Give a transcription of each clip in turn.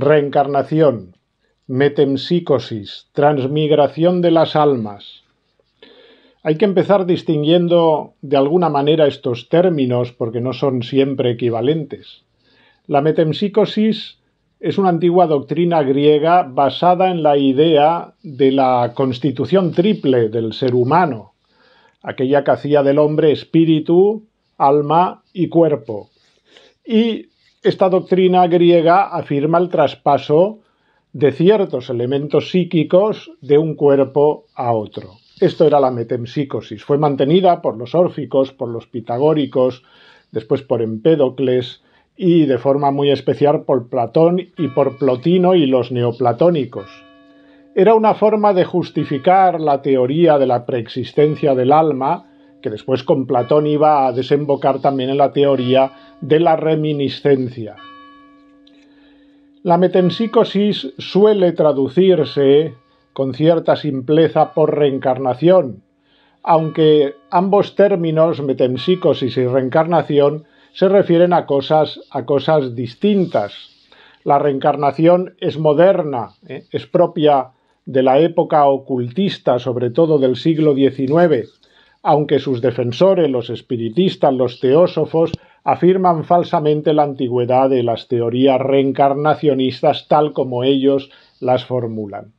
Reencarnación, metempsicosis, transmigración de las almas. Hay que empezar distinguiendo de alguna manera estos términos porque no son siempre equivalentes. La metempsicosis es una antigua doctrina griega basada en la idea de la constitución triple del ser humano, aquella que hacía del hombre espíritu, alma y cuerpo. Y esta doctrina griega afirma el traspaso de ciertos elementos psíquicos de un cuerpo a otro. Esto era la metempsicosis. Fue mantenida por los órficos, por los pitagóricos, después por Empédocles y de forma muy especial por Platón y por Plotino y los neoplatónicos. Era una forma de justificar la teoría de la preexistencia del alma, que después con Platón iba a desembocar también en la teoría de la reminiscencia. La metempsicosis suele traducirse con cierta simpleza por reencarnación, aunque ambos términos, metempsicosis y reencarnación, se refieren a cosas distintas. La reencarnación es moderna, es propia de la época ocultista, sobre todo del siglo XIX, aunque sus defensores, los espiritistas, los teósofos, afirman falsamente la antigüedad de las teorías reencarnacionistas tal como ellos las formulan.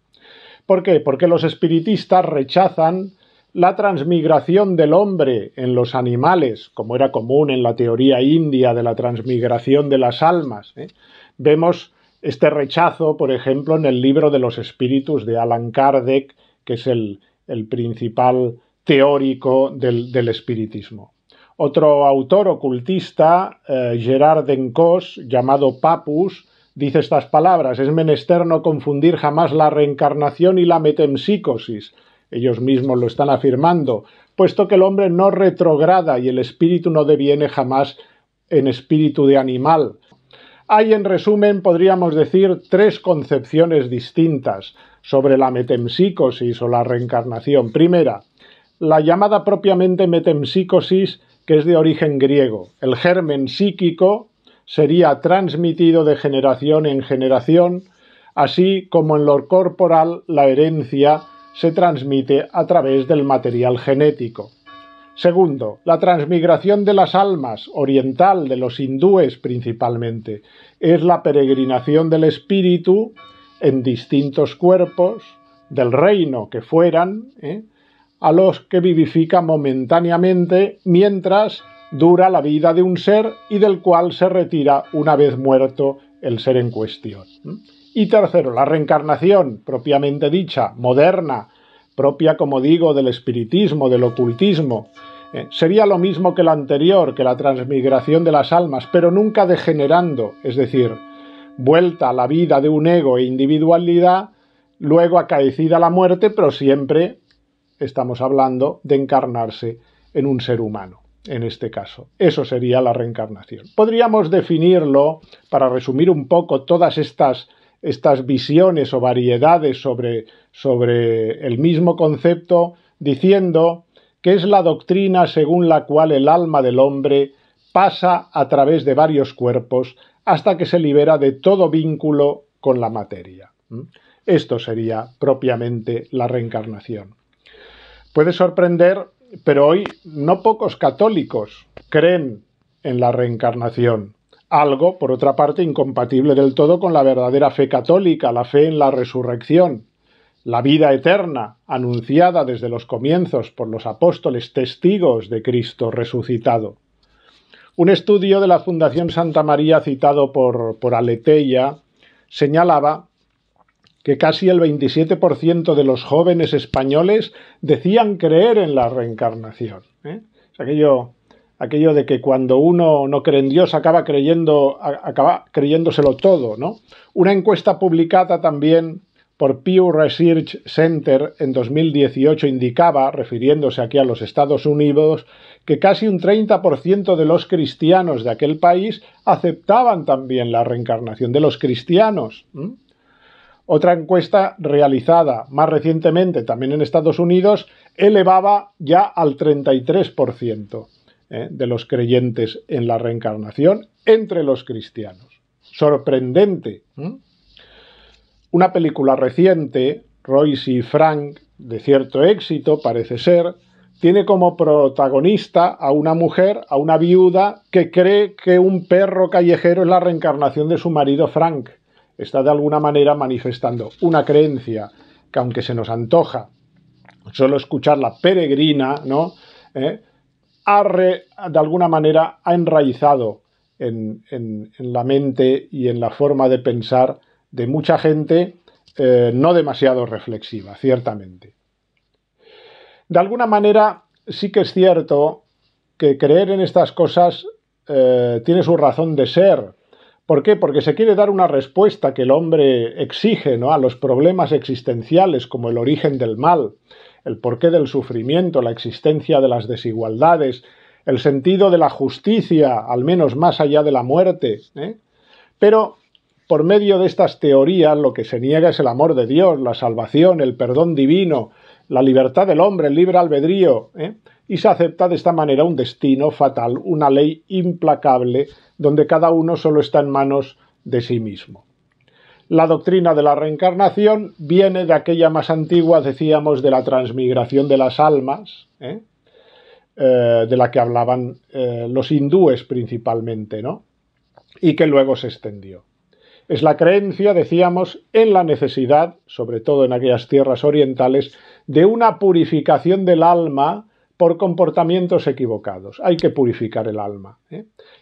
¿Por qué? Porque los espiritistas rechazan la transmigración del hombre en los animales, como era común en la teoría india de la transmigración de las almas. Vemos este rechazo, por ejemplo, en el libro de los espíritus de Allan Kardec, que es el principal teórico del espiritismo. Otro autor ocultista, Gerard d'Encausse, llamado Papus, dice estas palabras: es menester no confundir jamás la reencarnación y la metempsicosis. Ellos mismos lo están afirmando, puesto que el hombre no retrograda y el espíritu no deviene jamás en espíritu de animal. Hay, en resumen, podríamos decir, tres concepciones distintas sobre la metempsicosis o la reencarnación. Primera, la llamada propiamente metempsicosis, que es de origen griego. El germen psíquico sería transmitido de generación en generación, así como en lo corporal la herencia se transmite a través del material genético. Segundo, la transmigración de las almas, oriental, de los hindúes principalmente, es la peregrinación del espíritu en distintos cuerpos del reino que fueran, a los que vivifica momentáneamente mientras dura la vida de un ser y del cual se retira una vez muerto el ser en cuestión. Y tercero, la reencarnación, propiamente dicha, moderna, propia, como digo, del espiritismo, del ocultismo. Sería lo mismo que la anterior, que la transmigración de las almas, pero nunca degenerando, es decir, vuelta a la vida de un ego e individualidad, luego acaecida la muerte, pero siempre estamos hablando de encarnarse en un ser humano, en este caso. Eso sería la reencarnación. Podríamos definirlo, para resumir un poco todas estas visiones o variedades sobre el mismo concepto, diciendo que es la doctrina según la cual el alma del hombre pasa a través de varios cuerpos hasta que se libera de todo vínculo con la materia. Esto sería propiamente la reencarnación. Puede sorprender, pero hoy no pocos católicos creen en la reencarnación. Algo, por otra parte, incompatible del todo con la verdadera fe católica, la fe en la resurrección, la vida eterna, anunciada desde los comienzos por los apóstoles testigos de Cristo resucitado. Un estudio de la Fundación Santa María citado por Aleteia señalaba que casi el 27% de los jóvenes españoles decían creer en la reencarnación. Aquello de que cuando uno no cree en Dios acaba creyéndoselo todo, ¿no? Una encuesta publicada también por Pew Research Center en 2018 indicaba, refiriéndose aquí a los Estados Unidos, que casi un 30% de los cristianos de aquel país aceptaban también la reencarnación de los cristianos. Otra encuesta realizada más recientemente, también en Estados Unidos, elevaba ya al 33% de los creyentes en la reencarnación entre los cristianos. Sorprendente. Una película reciente, Royce y Frank, de cierto éxito, parece ser, tiene como protagonista a una mujer, a una viuda, que cree que un perro callejero es la reencarnación de su marido Frank. Está de alguna manera manifestando una creencia que, aunque se nos antoja solo escucharla peregrina, ¿no? De alguna manera ha enraizado en la mente y en la forma de pensar de mucha gente no demasiado reflexiva, ciertamente. De alguna manera sí que es cierto que creer en estas cosas tiene su razón de ser. ¿Por qué? Porque se quiere dar una respuesta que el hombre exige, ¿no?, a los problemas existenciales, como el origen del mal, el porqué del sufrimiento, la existencia de las desigualdades, el sentido de la justicia, al menos más allá de la muerte, Pero por medio de estas teorías lo que se niega es el amor de Dios, la salvación, el perdón divino, la libertad del hombre, el libre albedrío, y se acepta de esta manera un destino fatal, una ley implacable, donde cada uno solo está en manos de sí mismo. La doctrina de la reencarnación viene de aquella más antigua, decíamos, de la transmigración de las almas, de la que hablaban los hindúes principalmente, ¿no?, y que luego se extendió. Es la creencia, decíamos, en la necesidad, sobre todo en aquellas tierras orientales, de una purificación del alma por comportamientos equivocados. Hay que purificar el alma,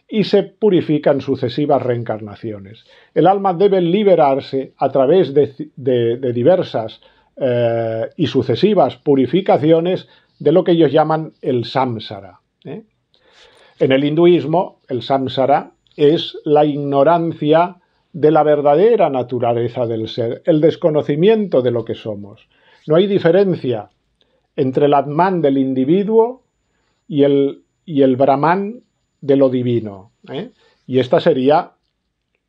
y se purifica en sucesivas reencarnaciones. El alma debe liberarse a través de diversas y sucesivas purificaciones de lo que ellos llaman el samsara. En el hinduismo, el samsara es la ignorancia de la verdadera naturaleza del ser, el desconocimiento de lo que somos. No hay diferencia entre el Atman del individuo y el Brahman de lo divino. Y esta sería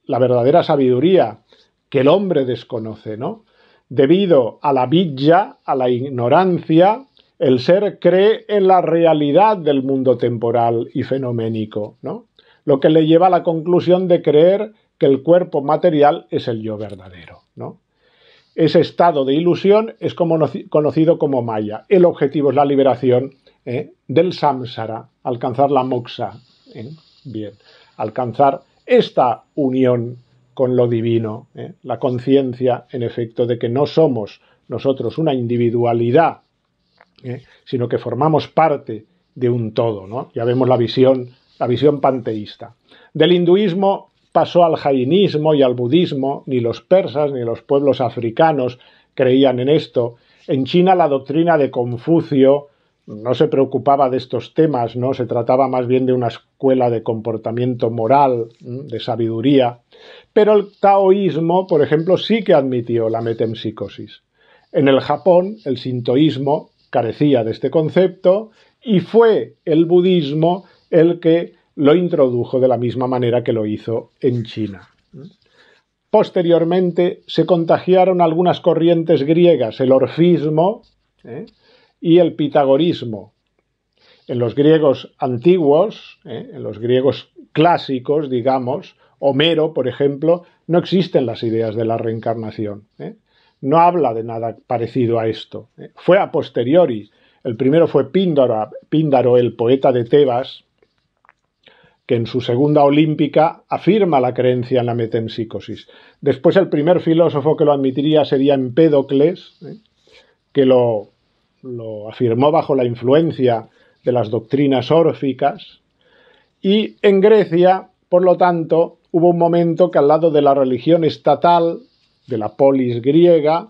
la verdadera sabiduría que el hombre desconoce, ¿no? Debido a la vidya, a la ignorancia, el ser cree en la realidad del mundo temporal y fenoménico, ¿no?, lo que le lleva a la conclusión de creer que el cuerpo material es el yo verdadero, ¿no? Ese estado de ilusión es conocido como maya. El objetivo es la liberación del samsara, alcanzar la moksha, bien, alcanzar esta unión con lo divino, la conciencia, en efecto, de que no somos nosotros una individualidad, sino que formamos parte de un todo, ¿no? Ya vemos la visión panteísta. Del hinduismo pasó al jainismo y al budismo. Ni los persas ni los pueblos africanos creían en esto. En China la doctrina de Confucio no se preocupaba de estos temas, ¿no? Se trataba más bien de una escuela de comportamiento moral, de sabiduría. Pero el taoísmo, por ejemplo, sí que admitió la metempsicosis. En el Japón, el sintoísmo carecía de este concepto y fue el budismo el que lo introdujo de la misma manera que lo hizo en China. Posteriormente se contagiaron algunas corrientes griegas, el orfismo y el pitagorismo. En los griegos antiguos, en los griegos clásicos, digamos, Homero, por ejemplo, no existen las ideas de la reencarnación. No habla de nada parecido a esto. Fue a posteriori. El primero fue Píndaro, el poeta de Tebas, que en su segunda olímpica afirma la creencia en la metempsicosis. Después el primer filósofo que lo admitiría sería Empédocles, que lo afirmó bajo la influencia de las doctrinas órficas. Y en Grecia, por lo tanto, hubo un momento que al lado de la religión estatal, de la polis griega,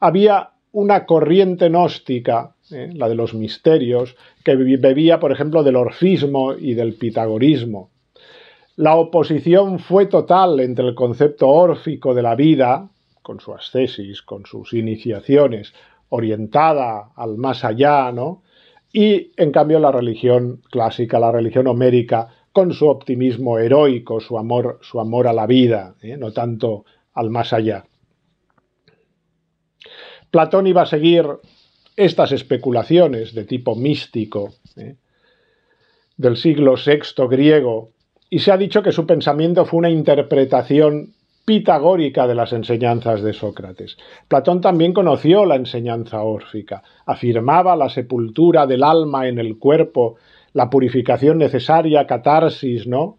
había una corriente gnóstica, la de los misterios, que bebía, por ejemplo, del orfismo y del pitagorismo. La oposición fue total entre el concepto órfico de la vida, con su ascesis, con sus iniciaciones, orientada al más allá, ¿no?, y, en cambio, la religión clásica, la religión homérica, con su optimismo heroico, su amor a la vida, no tanto al más allá. Platón iba a seguir estas especulaciones de tipo místico del siglo VI griego, y se ha dicho que su pensamiento fue una interpretación pitagórica de las enseñanzas de Sócrates. Platón también conoció la enseñanza órfica, afirmaba la sepultura del alma en el cuerpo, la purificación necesaria, catarsis, ¿no?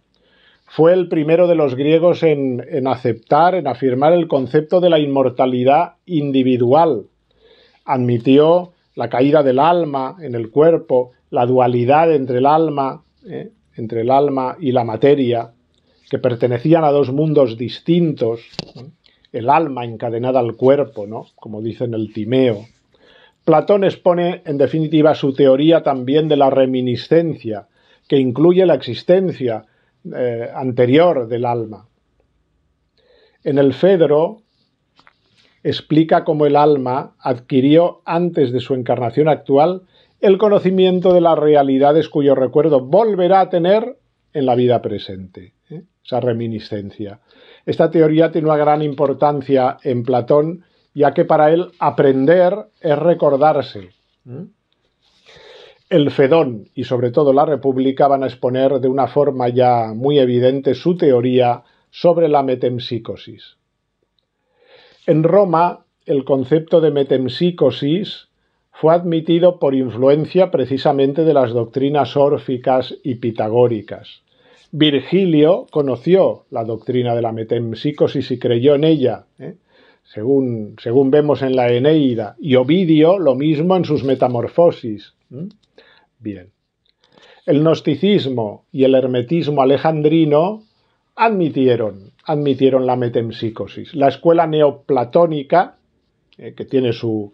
Fue el primero de los griegos en aceptar, en afirmar el concepto de la inmortalidad individual. Admitió la caída del alma en el cuerpo, la dualidad entre el alma y la materia, que pertenecían a dos mundos distintos, ¿no? El alma encadenada al cuerpo, ¿no? Como dice en el Timeo. Platón expone, en definitiva, su teoría también de la reminiscencia, que incluye la existencia anterior del alma. En el Fedro explica cómo el alma adquirió antes de su encarnación actual el conocimiento de las realidades cuyo recuerdo volverá a tener en la vida presente, esa reminiscencia. Esta teoría tiene una gran importancia en Platón, ya que para él aprender es recordarse. El Fedón y sobre todo la República van a exponer de una forma ya muy evidente su teoría sobre la metempsicosis. En Roma, el concepto de metempsicosis fue admitido por influencia precisamente de las doctrinas órficas y pitagóricas. Virgilio conoció la doctrina de la metempsicosis y creyó en ella, según vemos en la Eneida, y Ovidio lo mismo en sus Metamorfosis. Bien. El gnosticismo y el hermetismo alejandrino admitieron la metempsicosis. La escuela neoplatónica, que tiene su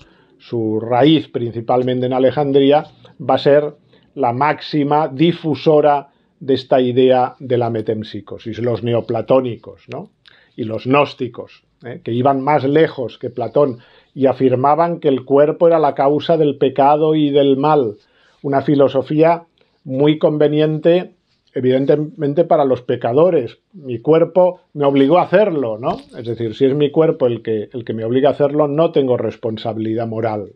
raíz principalmente en Alejandría, va a ser la máxima difusora de esta idea de la metempsicosis, los neoplatónicos, ¿no? Y los gnósticos, que iban más lejos que Platón y afirmaban que el cuerpo era la causa del pecado y del mal, una filosofía muy conveniente, evidentemente, para los pecadores. Mi cuerpo me obligó a hacerlo, ¿no? Es decir, si es mi cuerpo el que me obliga a hacerlo, no tengo responsabilidad moral,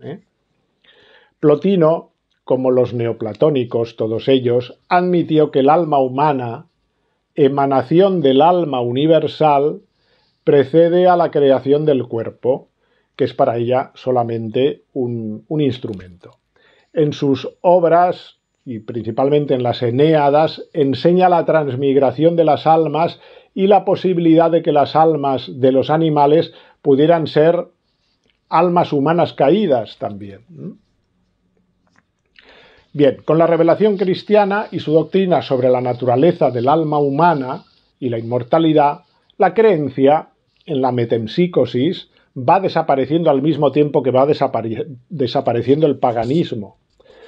Plotino, como los neoplatónicos, todos ellos, admitió que el alma humana, emanación del alma universal, precede a la creación del cuerpo, que es para ella solamente un instrumento. En sus obras, y principalmente en las Enéadas, enseña la transmigración de las almas y la posibilidad de que las almas de los animales pudieran ser almas humanas caídas también. Bien, con la revelación cristiana y su doctrina sobre la naturaleza del alma humana y la inmortalidad, la creencia en la metempsicosis va desapareciendo al mismo tiempo que va desapareciendo el paganismo.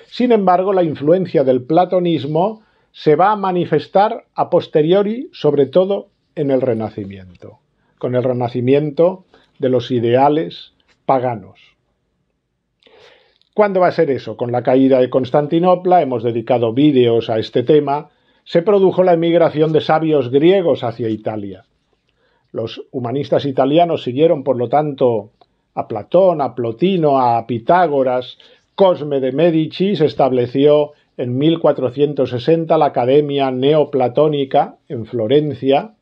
Sin embargo, la influencia del platonismo se va a manifestar a posteriori, sobre todo en el Renacimiento, con el renacimiento de los ideales paganos. ¿Cuándo va a ser eso? Con la caída de Constantinopla, hemos dedicado vídeos a este tema, se produjo la emigración de sabios griegos hacia Italia. Los humanistas italianos siguieron, por lo tanto, a Platón, a Plotino, a Pitágoras. Cosme de Medici se estableció en 1460 la Academia Neoplatónica en Florencia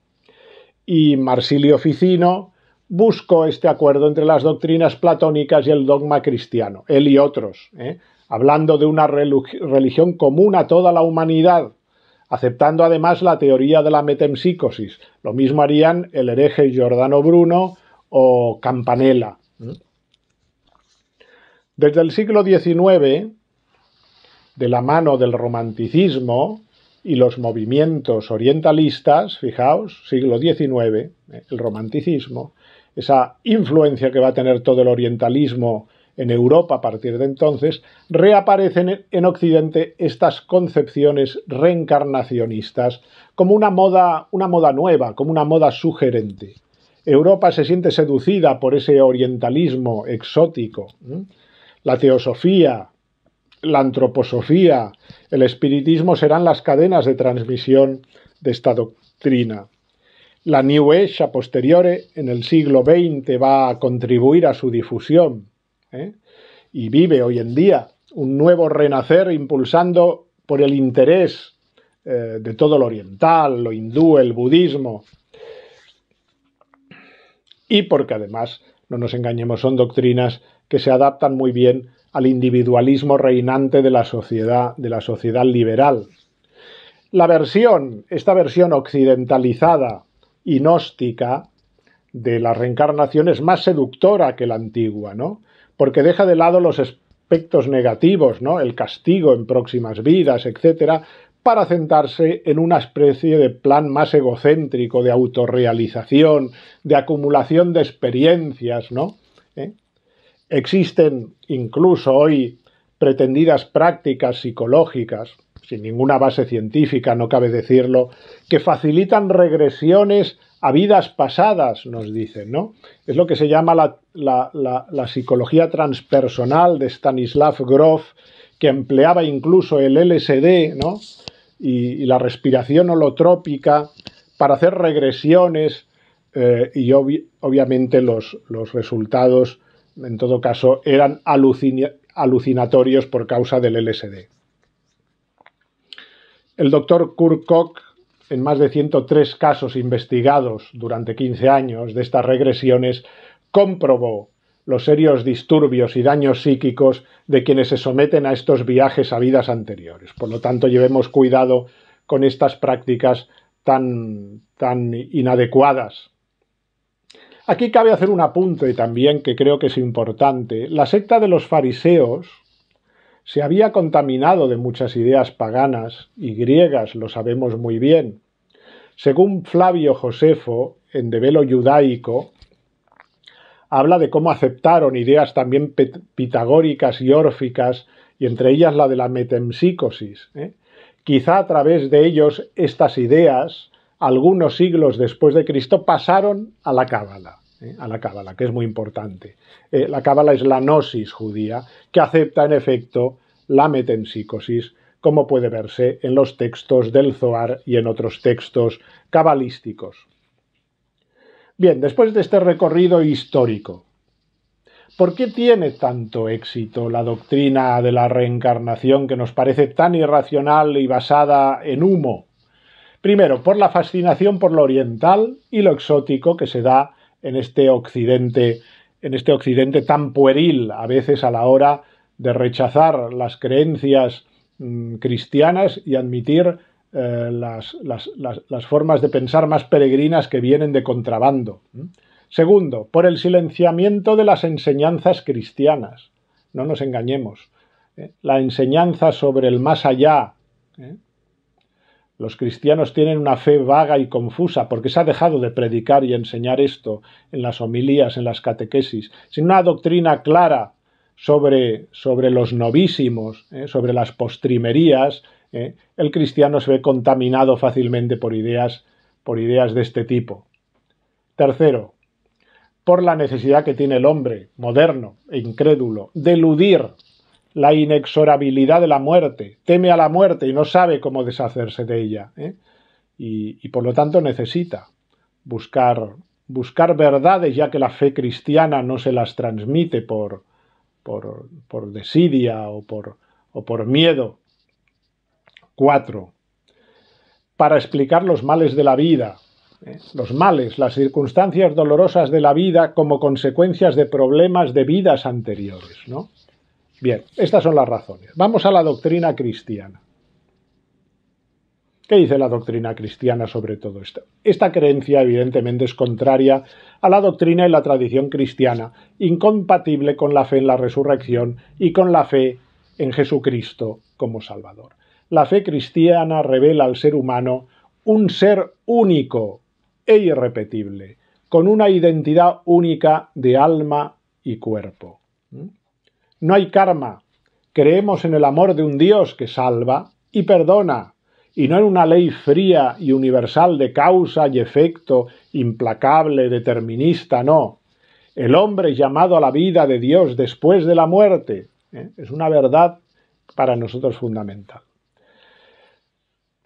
y Marsilio Ficino buscó este acuerdo entre las doctrinas platónicas y el dogma cristiano, él y otros, hablando de una religión común a toda la humanidad, aceptando además la teoría de la metempsicosis. Lo mismo harían el hereje Giordano Bruno o Campanella. Desde el siglo XIX, de la mano del romanticismo y los movimientos orientalistas, fijaos, siglo XIX, el romanticismo, esa influencia que va a tener todo el orientalismo en Europa a partir de entonces, reaparecen en Occidente estas concepciones reencarnacionistas como una moda nueva, como una moda sugerente. Europa se siente seducida por ese orientalismo exótico. La teosofía, la antroposofía, el espiritismo serán las cadenas de transmisión de esta doctrina. La New Age a posteriori, en el siglo XX, va a contribuir a su difusión, y vive hoy en día un nuevo renacer impulsando por el interés de todo lo oriental, lo hindú, el budismo. y porque además, no nos engañemos, son doctrinas que se adaptan muy bien al individualismo reinante de la sociedad liberal. Esta versión occidentalizada y gnóstica de la reencarnación es más seductora que la antigua, ¿no? Porque deja de lado los aspectos negativos, ¿no? El castigo en próximas vidas, etcétera, para centrarse en una especie de plan más egocéntrico, de autorrealización, de acumulación de experiencias, ¿no? Existen incluso hoy pretendidas prácticas psicológicas, sin ninguna base científica, no cabe decirlo, que facilitan regresiones a vidas pasadas, nos dicen, ¿no? Es lo que se llama la psicología transpersonal de Stanislav Grof, que empleaba incluso el LSD, ¿no? y la respiración holotrópica para hacer regresiones y obviamente los resultados, en todo caso, eran alucinatorios por causa del LSD. El doctor Kurt Koch, en más de 103 casos investigados durante 15 años de estas regresiones, comprobó los serios disturbios y daños psíquicos de quienes se someten a estos viajes a vidas anteriores. Por lo tanto, llevemos cuidado con estas prácticas tan inadecuadas. Aquí cabe hacer un apunte también que creo que es importante. La secta de los fariseos se había contaminado de muchas ideas paganas y griegas, lo sabemos muy bien. Según Flavio Josefo, en De Velo Judaico, habla de cómo aceptaron ideas también pitagóricas y órficas, y entre ellas la de la metempsicosis. Quizá a través de ellos estas ideas, algunos siglos después de Cristo, pasaron a la Cábala, que es muy importante. La Cábala es la gnosis judía, que acepta en efecto la metempsicosis, como puede verse en los textos del Zohar y en otros textos cabalísticos. Bien, después de este recorrido histórico, ¿por qué tiene tanto éxito la doctrina de la reencarnación que nos parece tan irracional y basada en humo? Primero, por la fascinación por lo oriental y lo exótico que se da en este occidente tan pueril, a veces a la hora de rechazar las creencias cristianas y admitir las formas de pensar más peregrinas que vienen de contrabando. Segundo, por el silenciamiento de las enseñanzas cristianas. No nos engañemos. La enseñanza sobre el más allá. Los cristianos tienen una fe vaga y confusa porque se ha dejado de predicar y enseñar esto en las homilías, en las catequesis, sin una doctrina clara sobre los novísimos, sobre las postrimerías. El cristiano se ve contaminado fácilmente por ideas de este tipo. Tercero, por la necesidad que tiene el hombre, moderno e incrédulo, de eludir la inexorabilidad de la muerte. Teme a la muerte y no sabe cómo deshacerse de ella. Y por lo tanto necesita buscar verdades, ya que la fe cristiana no se las transmite por desidia o por miedo. 4. Para explicar los males de la vida. Los males, las circunstancias dolorosas de la vida como consecuencias de problemas de vidas anteriores, ¿no? Bien, estas son las razones. Vamos a la doctrina cristiana. ¿Qué dice la doctrina cristiana sobre todo esto? Esta creencia evidentemente es contraria a la doctrina y la tradición cristiana, incompatible con la fe en la resurrección y con la fe en Jesucristo como Salvador. La fe cristiana revela al ser humano un ser único e irrepetible, con una identidad única de alma y cuerpo. No hay karma. Creemos en el amor de un Dios que salva y perdona, y no en una ley fría y universal de causa y efecto, implacable, determinista, no. El hombre es llamado a la vida de Dios después de la muerte. Es una verdad para nosotros fundamental.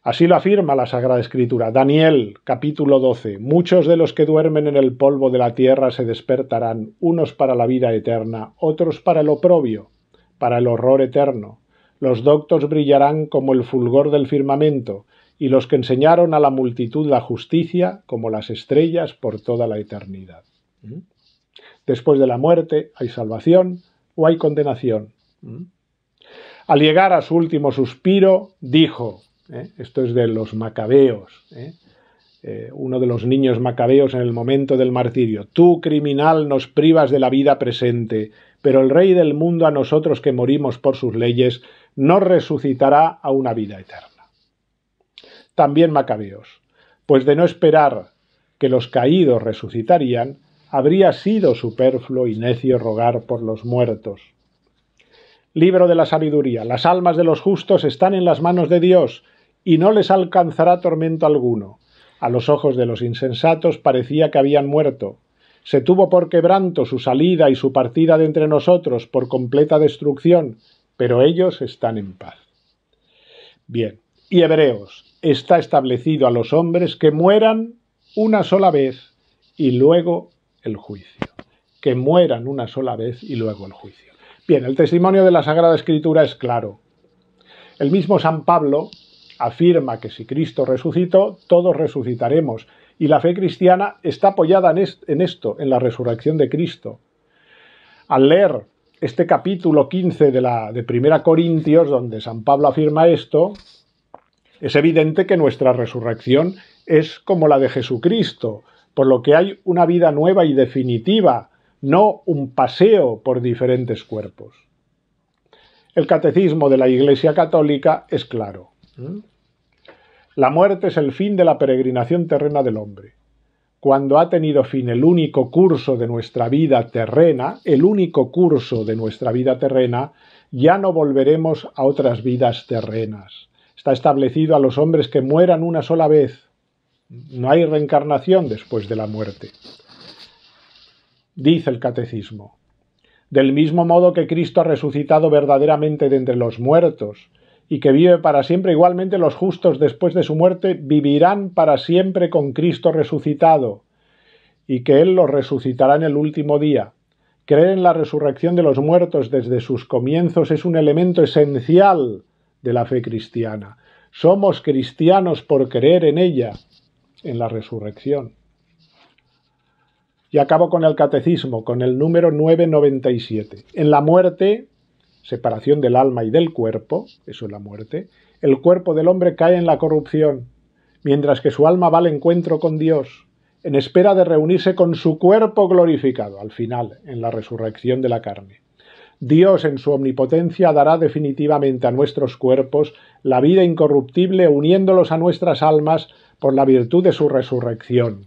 Así lo afirma la Sagrada Escritura. Daniel, capítulo 12. Muchos de los que duermen en el polvo de la tierra se despertarán, unos para la vida eterna, otros para el oprobio, para el horror eterno. Los doctos brillarán como el fulgor del firmamento, y los que enseñaron a la multitud la justicia como las estrellas por toda la eternidad. Después de la muerte, ¿hay salvación o hay condenación? Al llegar a su último suspiro, dijo, esto es de los macabeos, uno de los niños macabeos en el momento del martirio: tú, criminal, nos privas de la vida presente, pero el Rey del mundo, a nosotros que morimos por sus leyes, nos resucitará a una vida eterna. También macabeos, pues de no esperar que los caídos resucitarían, habría sido superfluo y necio rogar por los muertos. Libro de la sabiduría. Las almas de los justos están en las manos de Dios, y no les alcanzará tormento alguno. A los ojos de los insensatos parecía que habían muerto. Se tuvo por quebranto su salida y su partida de entre nosotros, por completa destrucción, pero ellos están en paz. Bien, y Hebreos: está establecido a los hombres que mueran una sola vez y luego el juicio. Que mueran una sola vez y luego el juicio. Bien, el testimonio de la Sagrada Escritura es claro. El mismo San Pablo afirma que si Cristo resucitó, todos resucitaremos, y la fe cristiana está apoyada en esto, en la resurrección de Cristo. Al leer este capítulo 15 de 1 Corintios, donde San Pablo afirma esto, es evidente que nuestra resurrección es como la de Jesucristo, por lo que hay una vida nueva y definitiva, no un paseo por diferentes cuerpos. El catecismo de la Iglesia Católica es claro. La muerte es el fin de la peregrinación terrena del hombre. Cuando ha tenido fin el único curso de nuestra vida terrena, ya no volveremos a otras vidas terrenas. Está establecido a los hombres que mueran una sola vez. No hay reencarnación después de la muerte. Dice el catecismo: del mismo modo que Cristo ha resucitado verdaderamente de entre los muertos y que vive para siempre, igualmente los justos después de su muerte vivirán para siempre con Cristo resucitado, y que Él los resucitará en el último día. Creer en la resurrección de los muertos desde sus comienzos es un elemento esencial de la fe cristiana. Somos cristianos por creer en ella, en la resurrección. Y acabo con el catecismo, con el número 997. En la muerte, separación del alma y del cuerpo, eso es la muerte, el cuerpo del hombre cae en la corrupción, mientras que su alma va al encuentro con Dios, en espera de reunirse con su cuerpo glorificado, al final, en la resurrección de la carne. Dios, en su omnipotencia, dará definitivamente a nuestros cuerpos la vida incorruptible, uniéndolos a nuestras almas por la virtud de su resurrección.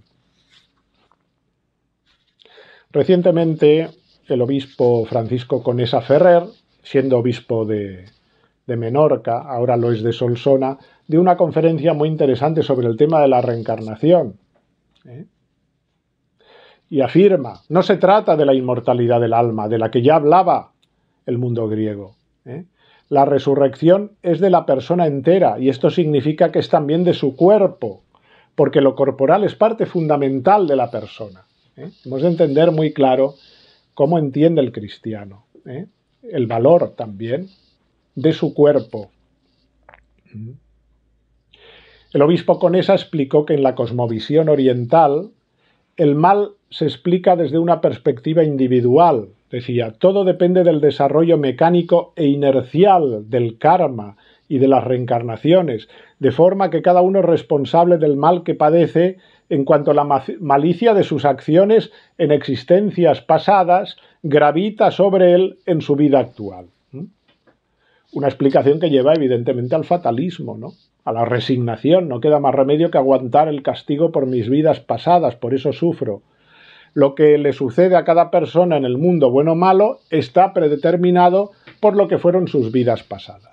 Recientemente, el obispo Francisco Conesa Ferrer, siendo obispo de Menorca, ahora lo es de Solsona, dio una conferencia muy interesante sobre el tema de la reencarnación. Y afirma: no se trata de la inmortalidad del alma, de la que ya hablaba el mundo griego. La resurrección es de la persona entera, y esto significa que es también de su cuerpo, porque lo corporal es parte fundamental de la persona. Hemos de entender muy claro cómo entiende el cristiano, el valor también de su cuerpo. El obispo Conesa explicó que en la cosmovisión oriental el mal se explica desde una perspectiva individual. Decía: todo depende del desarrollo mecánico e inercial del karma y de las reencarnaciones, de forma que cada uno es responsable del mal que padece en cuanto a la malicia de sus acciones en existencias pasadas gravita sobre él en su vida actual. Una explicación que lleva evidentemente al fatalismo, ¿no? A la resignación. No queda más remedio que aguantar el castigo por mis vidas pasadas, por eso sufro. Lo que le sucede a cada persona en el mundo, bueno o malo, está predeterminado por lo que fueron sus vidas pasadas.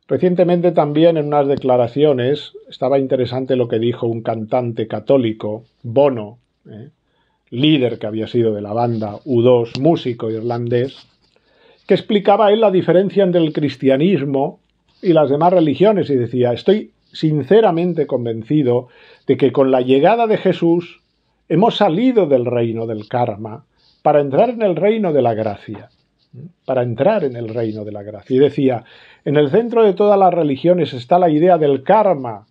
Recientemente también en unas declaraciones estaba interesante lo que dijo un cantante católico, Bono, líder que había sido de la banda U2, músico irlandés, que explicaba él la diferencia entre el cristianismo y las demás religiones y decía: estoy sinceramente convencido de que con la llegada de Jesús hemos salido del reino del karma para entrar en el reino de la gracia. Y decía: en el centro de todas las religiones está la idea del karma.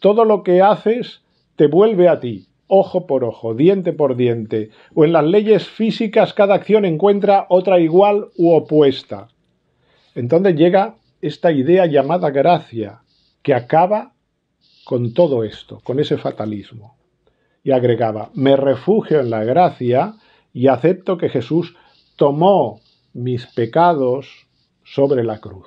Todo lo que haces te vuelve a ti. ojo por ojo, diente por diente, o en las leyes físicas cada acción encuentra otra igual u opuesta. Entonces llega esta idea llamada gracia, que acaba con todo esto, con ese fatalismo. Y agregaba, me refugio en la gracia y acepto que Jesús tomó mis pecados sobre la cruz.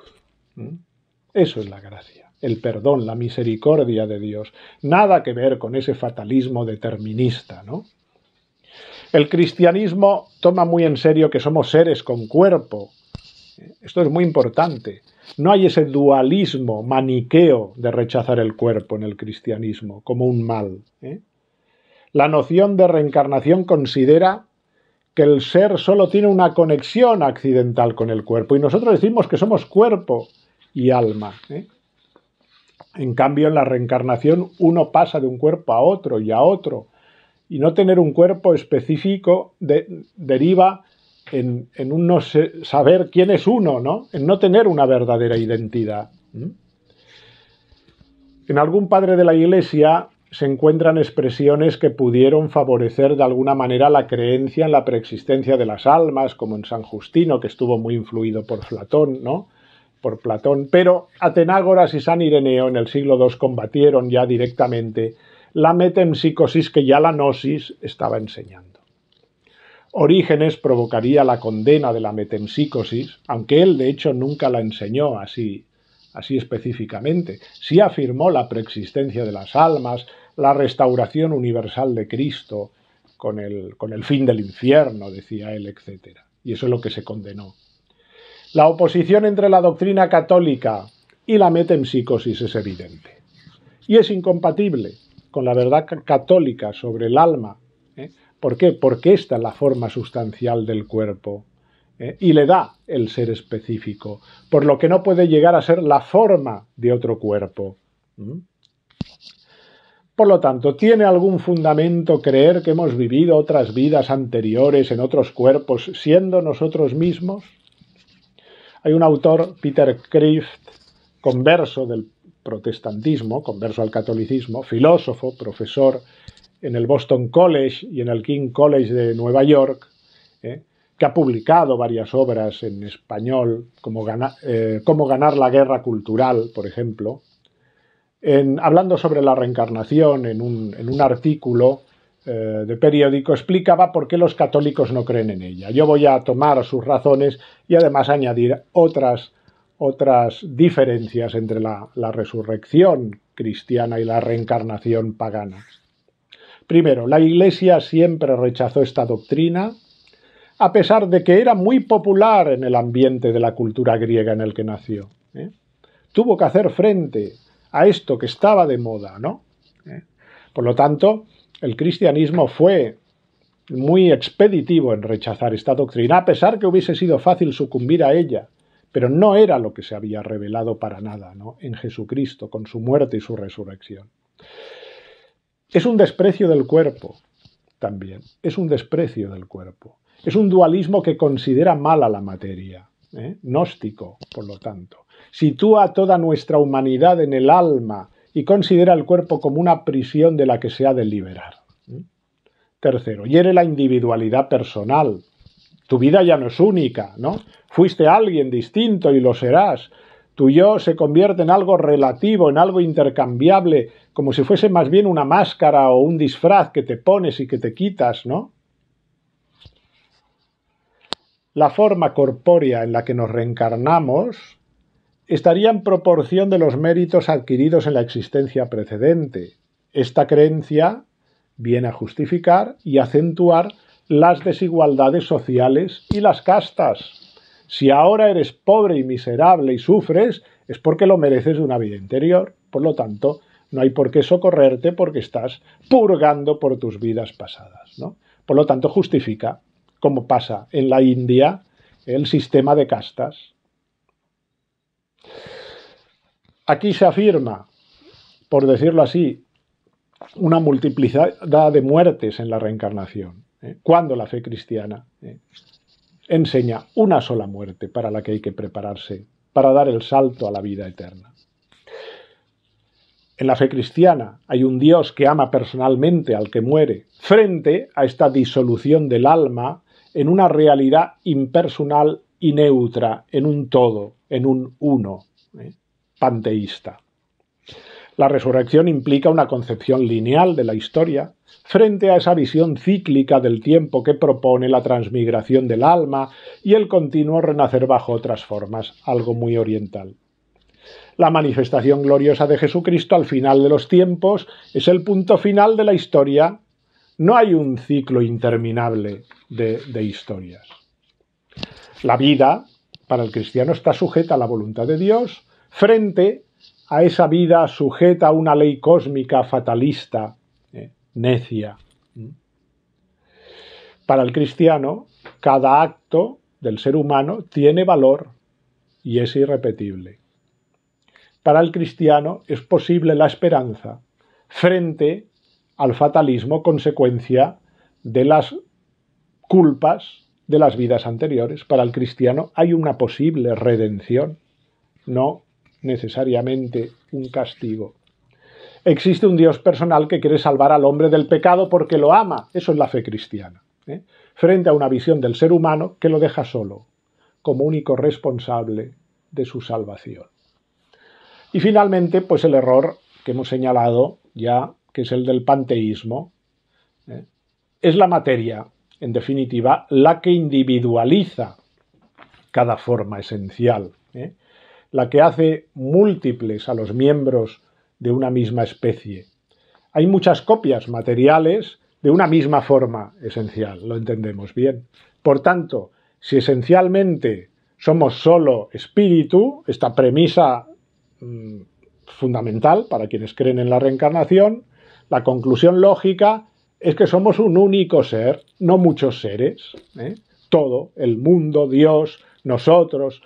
Eso es la gracia, el perdón, la misericordia de Dios. Nada que ver con ese fatalismo determinista, ¿no? El cristianismo toma muy en serio que somos seres con cuerpo. Esto es muy importante. No hay ese dualismo maniqueo de rechazar el cuerpo en el cristianismo como un mal. La noción de reencarnación considera que el ser solo tiene una conexión accidental con el cuerpo y nosotros decimos que somos cuerpo y alma. En cambio, en la reencarnación uno pasa de un cuerpo a otro y a otro, y no tener un cuerpo específico deriva en un no saber quién es uno, ¿no? En no tener una verdadera identidad. En algún padre de la Iglesia se encuentran expresiones que pudieron favorecer de alguna manera la creencia en la preexistencia de las almas, como en San Justino, que estuvo muy influido por Platón, ¿no? Por Platón, pero Atenágoras y San Ireneo en el siglo II combatieron ya directamente la metempsicosis que ya la gnosis estaba enseñando. Orígenes provocaría la condena de la metempsicosis, aunque él de hecho nunca la enseñó así específicamente. Sí afirmó la preexistencia de las almas, la restauración universal de Cristo con el fin del infierno, decía él, etc. Y eso es lo que se condenó. La oposición entre la doctrina católica y la metempsicosis es evidente. Y es incompatible con la verdad católica sobre el alma. ¿Por qué? Porque esta es la forma sustancial del cuerpo y le da el ser específico, por lo que no puede llegar a ser la forma de otro cuerpo. Por lo tanto, ¿tiene algún fundamento creer que hemos vivido otras vidas anteriores en otros cuerpos siendo nosotros mismos? Hay un autor, Peter Kreeft, converso del protestantismo, converso al catolicismo, filósofo, profesor en el Boston College y en el King College de Nueva York, que ha publicado varias obras en español, como ganar la guerra cultural, por ejemplo, hablando sobre la reencarnación en un artículo de periódico, explicaba por qué los católicos no creen en ella. Yo voy a tomar sus razones y además añadir otras diferencias entre la resurrección cristiana y la reencarnación pagana. Primero, la Iglesia siempre rechazó esta doctrina, a pesar de que era muy popular en el ambiente de la cultura griega en el que nació. Tuvo que hacer frente a esto que estaba de moda, ¿no? Por lo tanto, el cristianismo fue muy expeditivo en rechazar esta doctrina, a pesar que hubiese sido fácil sucumbir a ella, pero no era lo que se había revelado para nada, ¿no? En Jesucristo, con su muerte y su resurrección. Es un desprecio del cuerpo, también. Es un desprecio del cuerpo. Es un dualismo que considera mala la materia, gnóstico, por lo tanto. Sitúa toda nuestra humanidad en el alma y considera el cuerpo como una prisión de la que se ha de liberar. Tercero, hiere la individualidad personal. Tu vida ya no es única, ¿no? Fuiste alguien distinto y lo serás. Tu yo se convierte en algo relativo, en algo intercambiable, como si fuese más bien una máscara o un disfraz que te pones y que te quitas, ¿no? La forma corpórea en la que nos reencarnamos estaría en proporción de los méritos adquiridos en la existencia precedente. Esta creencia viene a justificar y acentuar las desigualdades sociales y las castas. Si ahora eres pobre y miserable y sufres, es porque lo mereces de una vida interior. Por lo tanto, no hay por qué socorrerte porque estás purgando por tus vidas pasadas, ¿no? Por lo tanto, justifica, como pasa en la India, el sistema de castas. Aquí se afirma, por decirlo así, una multiplicidad de muertes en la reencarnación, cuando la fe cristiana enseña una sola muerte para la que hay que prepararse para dar el salto a la vida eterna. En la fe cristiana hay un Dios que ama personalmente al que muere, frente a esta disolución del alma en una realidad impersonal y neutra, en un todo, en un uno, panteísta. La resurrección implica una concepción lineal de la historia, frente a esa visión cíclica del tiempo que propone la transmigración del alma y el continuo renacer bajo otras formas, algo muy oriental. La manifestación gloriosa de Jesucristo al final de los tiempos es el punto final de la historia. No hay un ciclo interminable de historias. La vida, para el cristiano, está sujeta a la voluntad de Dios frente a esa vida sujeta a una ley cósmica fatalista, necia. Para el cristiano, cada acto del ser humano tiene valor y es irrepetible. Para el cristiano es posible la esperanza frente al fatalismo consecuencia de las culpas de las vidas anteriores. Para el cristiano hay una posible redención, no necesariamente un castigo. Existe un Dios personal que quiere salvar al hombre del pecado porque lo ama. Eso es la fe cristiana. Frente a una visión del ser humano que lo deja solo, como único responsable de su salvación. Y finalmente, pues el error que hemos señalado ya, que es el del panteísmo, es la materia, en definitiva, la que individualiza cada forma esencial, la que hace múltiples a los miembros de una misma especie. Hay muchas copias materiales de una misma forma esencial, lo entendemos bien. Por tanto, si esencialmente somos solo espíritu, esta premisa fundamental para quienes creen en la reencarnación, la conclusión lógica es que somos un único ser, no muchos seres. Todo, el mundo, Dios, nosotros,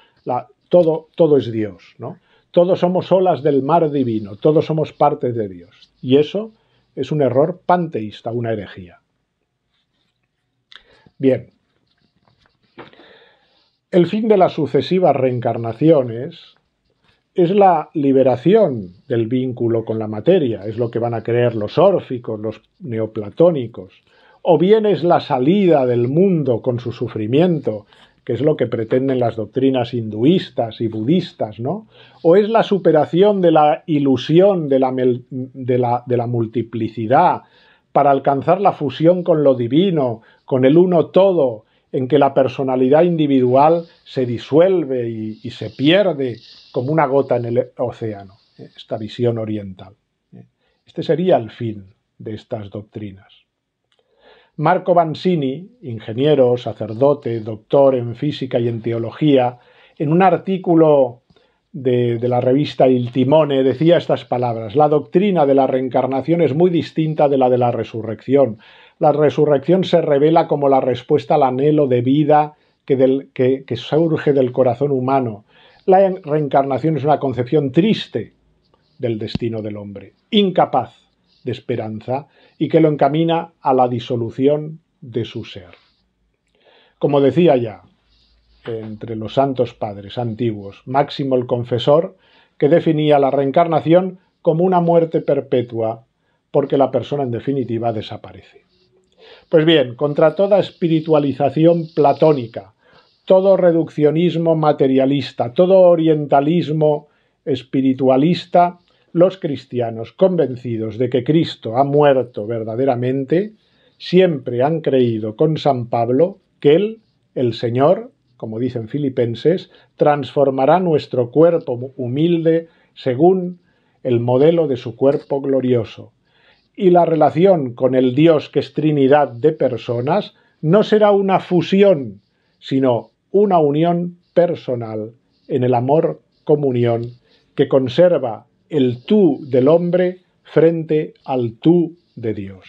todo es Dios, ¿no? Todos somos olas del mar divino, todos somos parte de Dios. Y eso es un error panteísta, una herejía. Bien. El fin de las sucesivas reencarnaciones es la liberación del vínculo con la materia, es lo que van a creer los órficos, los neoplatónicos, o bien es la salida del mundo con su sufrimiento, que es lo que pretenden las doctrinas hinduistas y budistas, ¿no? O es la superación de la ilusión de la multiplicidad para alcanzar la fusión con lo divino, con el uno todo, en que la personalidad individual se disuelve y se pierde como una gota en el océano, esta visión oriental. Este sería el fin de estas doctrinas. Marco Vanzini, ingeniero, sacerdote, doctor en física y en teología, en un artículo de la revista Il Timone decía estas palabras: la doctrina de la reencarnación es muy distinta de la de la resurrección. La resurrección se revela como la respuesta al anhelo de vida que surge del corazón humano. La reencarnación es una concepción triste del destino del hombre, incapaz de esperanza y que lo encamina a la disolución de su ser. Como decía ya, entre los santos padres antiguos, Máximo el Confesor, que definía la reencarnación como una muerte perpetua, porque la persona en definitiva desaparece. Pues bien, contra toda espiritualización platónica, todo reduccionismo materialista, todo orientalismo espiritualista, los cristianos convencidos de que Cristo ha muerto verdaderamente, siempre han creído con San Pablo que Él, el Señor, como dicen Filipenses, transformará nuestro cuerpo humilde según el modelo de su cuerpo glorioso. Y la relación con el Dios, que es Trinidad de personas, no será una fusión, sino una unión personal en el amor comunión que conserva el tú del hombre frente al tú de Dios.